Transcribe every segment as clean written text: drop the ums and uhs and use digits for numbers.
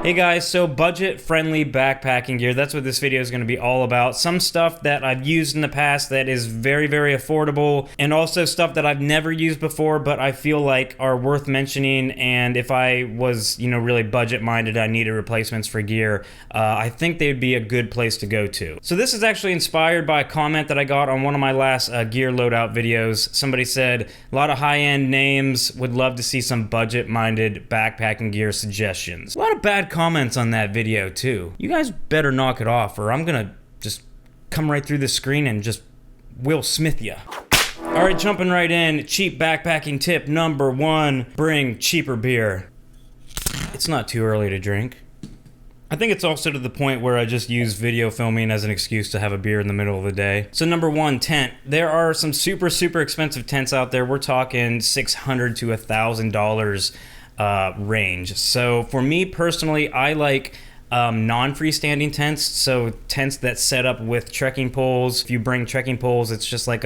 Hey guys, so budget-friendly backpacking gear, that's what this video is going to be all about. Some stuff that I've used in the past that is very, very affordable, and also stuff that I've never used before, but I feel like are worth mentioning, and if I was, really budget-minded, I needed replacements for gear, I think they would be a good place to go to. So this is actually inspired by a comment that I got on one of my last gear loadout videos. Somebody said, a lot of high-end names, would love to see some budget-minded backpacking gear suggestions. A lot of bad comments on that video too. You guys better knock it off or I'm gonna just come right through the screen and just Will Smith ya. Alright, jumping right in, cheap backpacking tip number 1, bring cheaper beer. It's not too early to drink. I think it's also to the point where I just use video filming as an excuse to have a beer in the middle of the day. So number 1, tent. There are some super expensive tents out there. We're talking $600 to $1,000 range. So for me personally, I like non-freestanding tents, so tents that set up with trekking poles. If you bring trekking poles, it's just like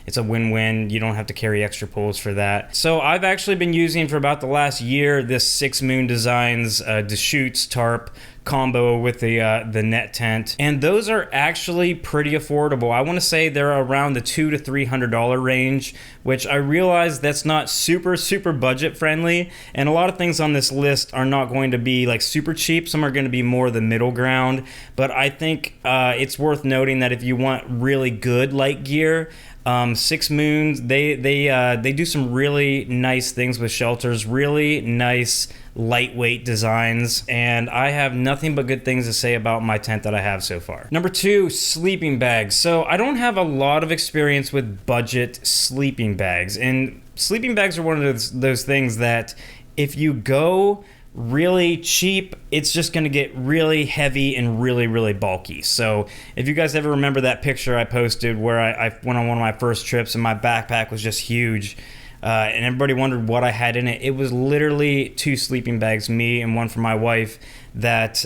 it's a win-win. You don't have to carry extra poles for that. So I've actually been using for about the last year this 6 Moon Designs Deschutes tarp combo with the net tent, and those are actually pretty affordable. I want to say they're around the $200 to $300 range, which I realize that's not super budget friendly, and a lot of things on this list are not going to be like super cheap. Some are going to be more the middle ground, but I think it's worth noting that if you want really good light gear, 6 Moons, they do some really nice things with shelters, really nice lightweight designs, and I have nothing but good things to say about my tent that I have so far. Number 2, sleeping bags. So I don't have a lot of experience with budget sleeping bags, and sleeping bags are one of those things that if you go really cheap, it's just going to get really heavy and really bulky. So if you guys ever remember that picture I posted where I went on one of my first trips and my backpack was just huge, and everybody wondered what I had in it. It was literally 2 sleeping bags, me and one for my wife, that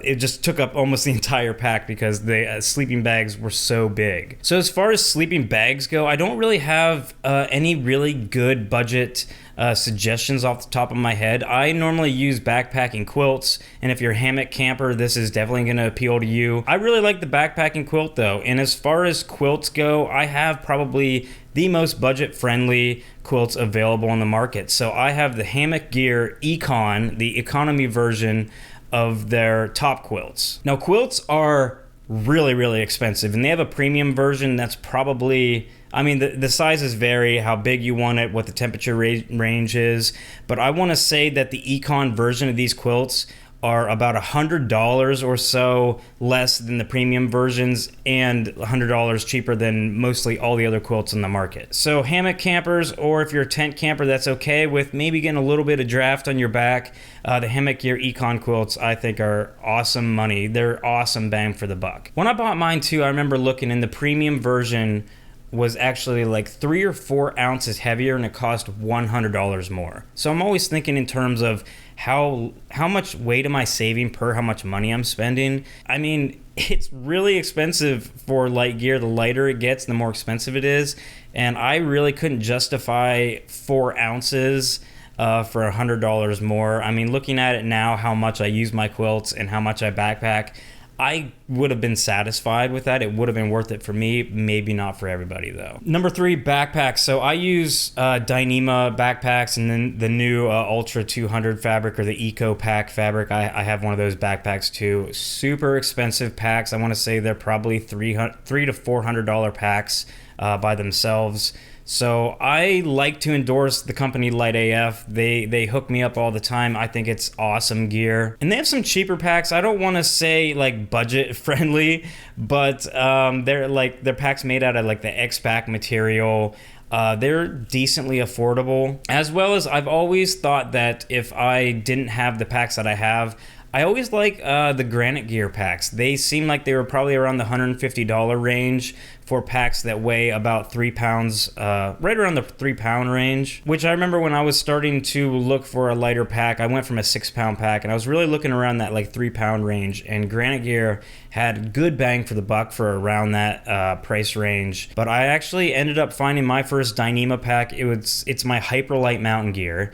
it just took up almost the entire pack because the sleeping bags were so big. So as far as sleeping bags go, I don't really have any really good budget suggestions off the top of my head. I normally use backpacking quilts, and if you're a hammock camper, this is definitely going to appeal to you. I really like the backpacking quilt though, and as far as quilts go, I have probably the most budget-friendly quilts available on the market. So I have the Hammock Gear Econ, the economy version of their top quilts. Now quilts are really expensive, and they have a premium version that's probably, I mean, the sizes vary, how big you want it, what the temperature range is, but I want to say that the Econ version of these quilts are about $100 or so less than the premium versions, and $100 cheaper than mostly all the other quilts in the market. So hammock campers, or if you're a tent camper that's okay with maybe getting a little bit of draft on your back, the Hammock Gear Econ quilts I think are awesome money. They're awesome bang for the buck. When I bought mine too, I remember looking, in the premium version was actually like 3 or 4 ounces heavier, and it cost $100 more. So I'm always thinking in terms of how much weight am I saving per how much money I'm spending. I mean, it's really expensive for light gear. The lighter it gets, the more expensive it is, and I really couldn't justify 4 ounces for $100 more. I mean, looking at it now, how much I use my quilts and how much I backpack, I would have been satisfied with that. It would have been worth it for me, maybe not for everybody though. Number 3, backpacks. So I use Dyneema backpacks, and then the new Ultra 200 fabric, or the Eco Pack fabric. I have one of those backpacks too. Super expensive packs. I want to say they're probably $300 to $400 packs by themselves. So I like to endorse the company LiteAF. They hook me up all the time. I think it's awesome gear. And they have some cheaper packs. I don't want to say like budget friendly, but they're packs made out of like the X-Pack material. They're decently affordable. As well as, I've always thought that if I didn't have the packs that I have, I always like the Granite Gear packs. They seem like they were probably around the $150 range for packs that weigh about 3 pounds, right around the 3-pound range, which I remember when I was starting to look for a lighter pack, I went from a 6-pound pack, and I was really looking around that like 3-pound range, and Granite Gear had good bang for the buck for around that price range. But I actually ended up finding my first Dyneema pack. It's my Hyperlight mountain gear.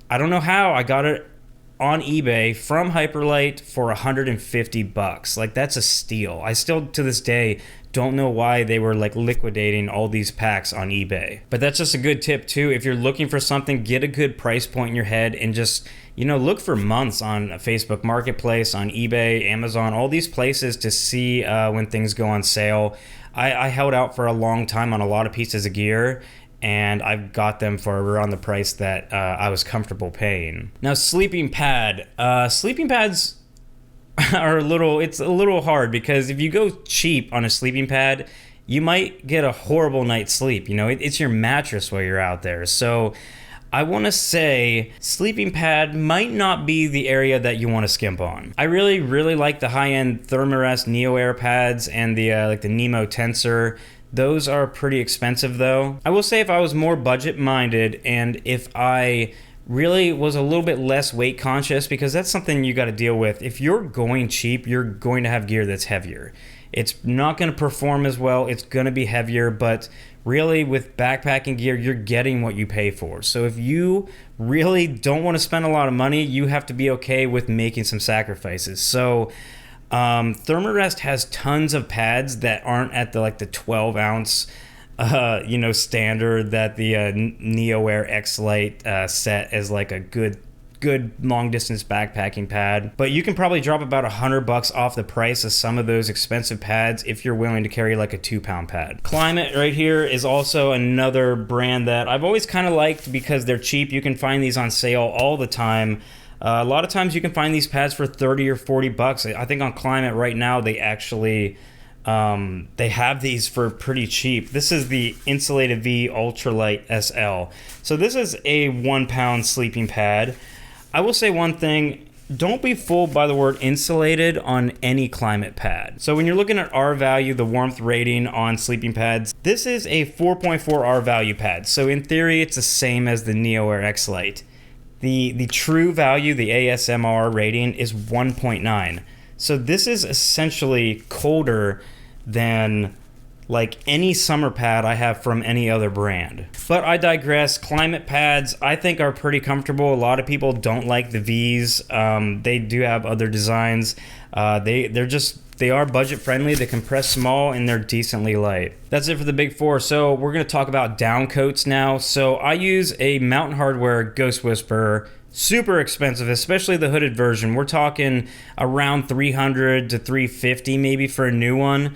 I don't know how I got it on eBay from Hyperlite for 150 bucks. Like, that's a steal. I still to this day don't know why they were like liquidating all these packs on eBay. But that's just a good tip too. If you're looking for something, get a good price point in your head and just, you know, look for months on Facebook Marketplace, on eBay, Amazon, all these places to see when things go on sale. I held out for a long time on a lot of pieces of gear, and I've got them for around the price that I was comfortable paying. Now, sleeping pads are it's a little hard, because if you go cheap on a sleeping pad, you might get a horrible night's sleep. You know, it's your mattress while you're out there. So I want to say sleeping pad might not be the area that you want to skimp on. I really, really like the high-end Thermarest Neo Air pads and the like the Nemo Tensor. Those are pretty expensive though. I will say if I was more budget minded and if I really was a little bit less weight conscious, because that's something you got to deal with. If you're going cheap, you're going to have gear that's heavier. It's not going to perform as well. It's going to be heavier, but really with backpacking gear, you're getting what you pay for. So if you really don't want to spend a lot of money, you have to be okay with making some sacrifices. So Thermarest has tons of pads that aren't at the 12 ounce standard that the Neo Air X Lite set as like a good long distance backpacking pad. But you can probably drop about $100 off the price of some of those expensive pads if you're willing to carry like a 2-pound pad. Climate right here is also another brand that I've always kind of liked because they're cheap. You can find these on sale all the time. A lot of times you can find these pads for 30 or 40 bucks. I think on Climate right now they actually they have these for pretty cheap. This is the Insulated V Ultralight SL. So this is a 1-pound sleeping pad. I will say one thing, don't be fooled by the word insulated on any Climate pad. So when you're looking at R value, the warmth rating on sleeping pads, this is a 4.4 R value pad. So in theory, it's the same as the Neo Air X Lite. The true value, the ASMR rating, is 1.9. So this is essentially colder than like any summer pad I have from any other brand. But I digress. Climate pads I think are pretty comfortable. A lot of people don't like the V's. They do have other designs. They are budget friendly. They compress small and they're decently light. That's it for the big four. So we're going to talk about down coats now. So I use a Mountain Hardwear Ghost Whisperer. Super expensive, especially the hooded version. We're talking around $300 to $350 maybe for a new one.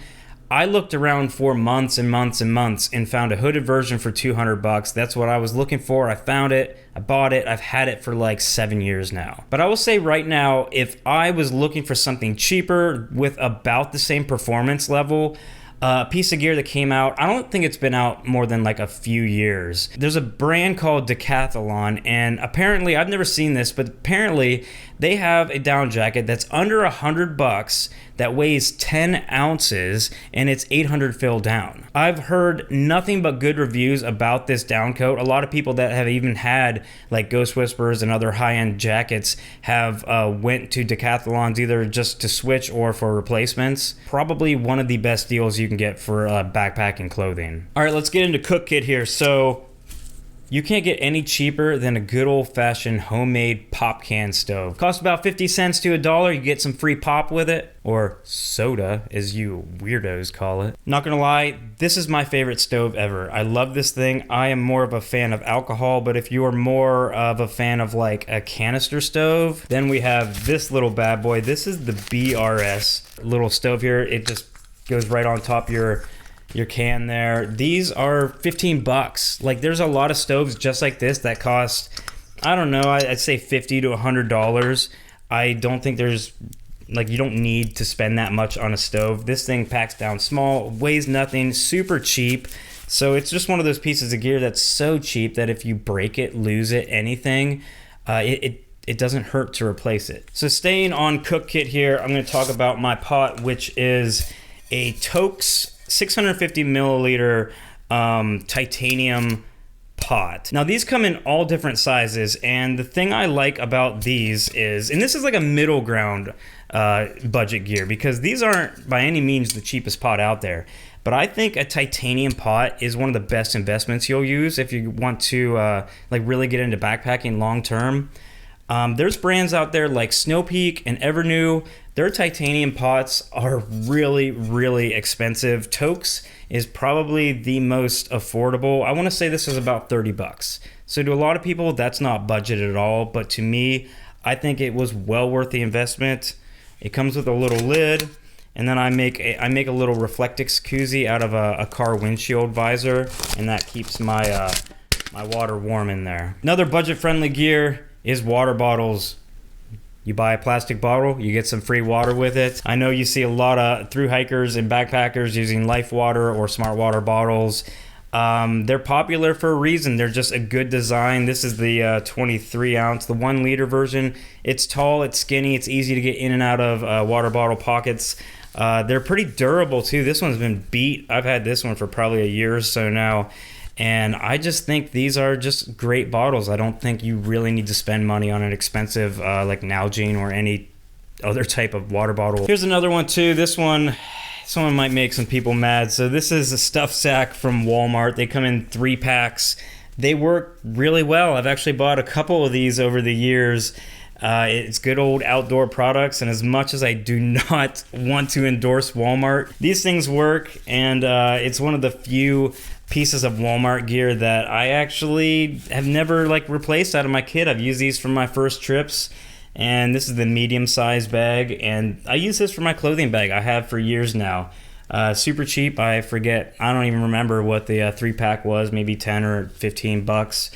I looked around for months and months and months and found a hooded version for $200. That's what I was looking for. I found it. I bought it. I've had it for like 7 years now. But I will say right now, if I was looking for something cheaper with about the same performance level, a piece of gear that came out, I don't think it's been out more than like a few years. There's a brand called Decathlon, and apparently, I've never seen this, but apparently they have a down jacket that's under $100 that weighs 10 ounces and it's 800 fill down. I've heard nothing but good reviews about this down coat. A lot of people that have even had like Ghost Whisperers and other high-end jackets have went to Decathlons either just to switch or for replacements. Probably one of the best deals you can get for backpacking clothing. All right, let's get into Cook Kit here. So you can't get any cheaper than a good old-fashioned homemade pop can stove. Costs about 50 cents to $1. You get some free pop with it, or soda, as you weirdos call it. Not gonna lie, this is my favorite stove ever. I love this thing. I am more of a fan of alcohol, but if you are more of a fan of like a canister stove, then we have this little bad boy. This is the BRS little stove here. It just goes right on top of your can there. These are 15 bucks. Like, there's a lot of stoves just like this that cost, I don't know, I'd say $50 to $100. I don't think there's, like, you don't need to spend that much on a stove. This thing packs down small, weighs nothing, super cheap. So it's just one of those pieces of gear that's so cheap that if you break it, lose it, anything, it doesn't hurt to replace it. So staying on Cook Kit here, I'm going to talk about my pot, which is a Toaks 650 milliliter titanium pot. Now these come in all different sizes, and the thing I like about these is, and this is like a middle ground budget gear, because these aren't by any means the cheapest pot out there, but I think a titanium pot is one of the best investments you'll use if you want to like really get into backpacking long term. There's brands out there like Snow Peak and Evernew. Their titanium pots are really, really expensive. Toke's is probably the most affordable. I want to say this is about 30 bucks. So to a lot of people, that's not budget at all. But to me, I think it was well worth the investment. It comes with a little lid, and then I make a little Reflectix koozie out of a car windshield visor, and that keeps my my water warm in there. Another budget-friendly gear is water bottles. You buy a plastic bottle, you get some free water with it. I know you see a lot of thru hikers and backpackers using Life Water or Smart Water bottles. They're popular for a reason. They're just a good design. This is the 23 ounce, the 1 liter version. It's tall, it's skinny, it's easy to get in and out of water bottle pockets. They're pretty durable too. This one's been beat. I've had this one for probably a year or so now. And I just think these are just great bottles. I don't think you really need to spend money on an expensive like Nalgene or any other type of water bottle. Here's another one too. This one might make some people mad. So this is a stuff sack from Walmart. They come in 3 packs. They work really well. I've actually bought a couple of these over the years. It's good old outdoor products, and as much as I do not want to endorse Walmart, these things work, and it's one of the few pieces of Walmart gear that I actually have never like replaced out of my kit. I've used these for my first trips, and this is the medium-sized bag, and I use this for my clothing bag. I have for years now. Super cheap. I forget. I don't even remember what the 3-pack was. Maybe 10 or 15 bucks,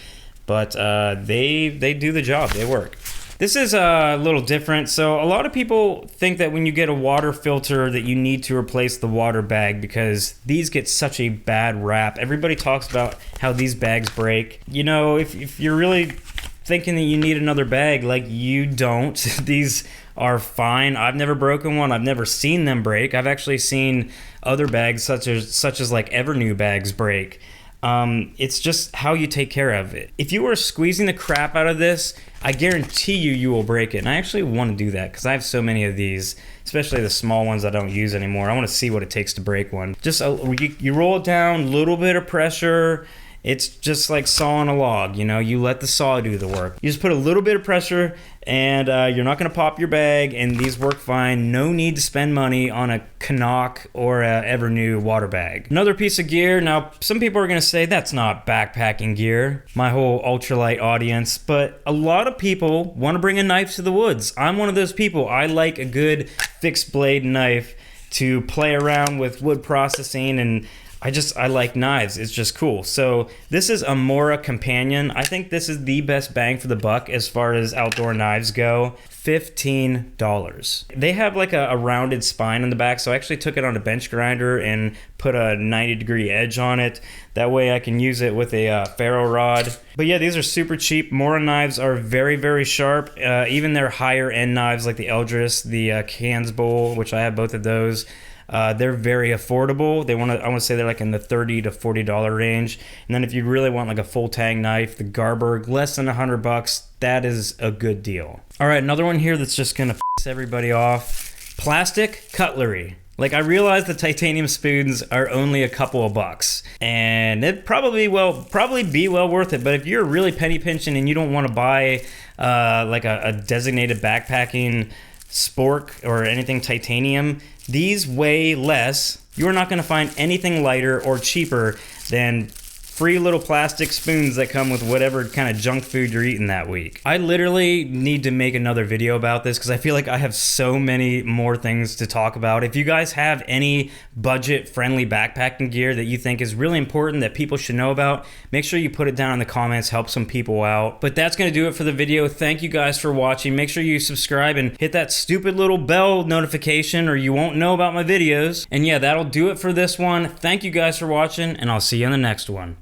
but they do the job. They work. This is a little different. So a lot of people think that when you get a water filter that you need to replace the water bag because these get such a bad rap. Everybody talks about how these bags break. You know, if you're really thinking that you need another bag, like, you don't. These are fine. I've never broken one. I've never seen them break. I've actually seen other bags such as like Evernew bags break. It's just how you take care of it. If you were squeezing the crap out of this, I guarantee you will break it. And I actually want to do that because I have so many of these, especially the small ones I don't use anymore. I want to see what it takes to break one. Just you roll it down, a little bit of pressure. It's just like sawing a log, you know, you let the saw do the work. You just put a little bit of pressure and you're not going to pop your bag, and these work fine. No need to spend money on a Canuck or a Evernew water bag. Another piece of gear. Now, some people are going to say that's not backpacking gear, my whole ultralight audience, but a lot of people want to bring a knife to the woods. I'm one of those people. I like a good fixed blade knife to play around with wood processing, and I like knives. It's just cool. So this is a Mora Companion. I think this is the best bang for the buck as far as outdoor knives go. $15. They have like a rounded spine on the back, so I actually took it on a bench grinder and put a 90-degree edge on it. That way I can use it with a ferro rod. But yeah, these are super cheap. Mora knives are very, very sharp. Even their higher end knives like the Eldris, the Cansbowl, which I have both of those, they're very affordable. I want to say they're like in the $30 to $40 range. And then if you really want like a full tang knife, the Garberg, less than $100, that is a good deal. All right, another one here that's just gonna piss everybody off. Plastic cutlery. Like, I realize the titanium spoons are only a couple of bucks, and it probably be well worth it. But if you're really penny pinching and you don't want to buy like a designated backpacking spork or anything titanium, these weigh less. You're not going to find anything lighter or cheaper than free little plastic spoons that come with whatever kind of junk food you're eating that week. I literally need to make another video about this because I feel like I have so many more things to talk about. If you guys have any budget-friendly backpacking gear that you think is really important that people should know about, make sure you put it down in the comments, help some people out. But that's going to do it for the video. Thank you guys for watching. Make sure you subscribe and hit that stupid little bell notification or you won't know about my videos. And yeah, that'll do it for this one. Thank you guys for watching, and I'll see you in the next one.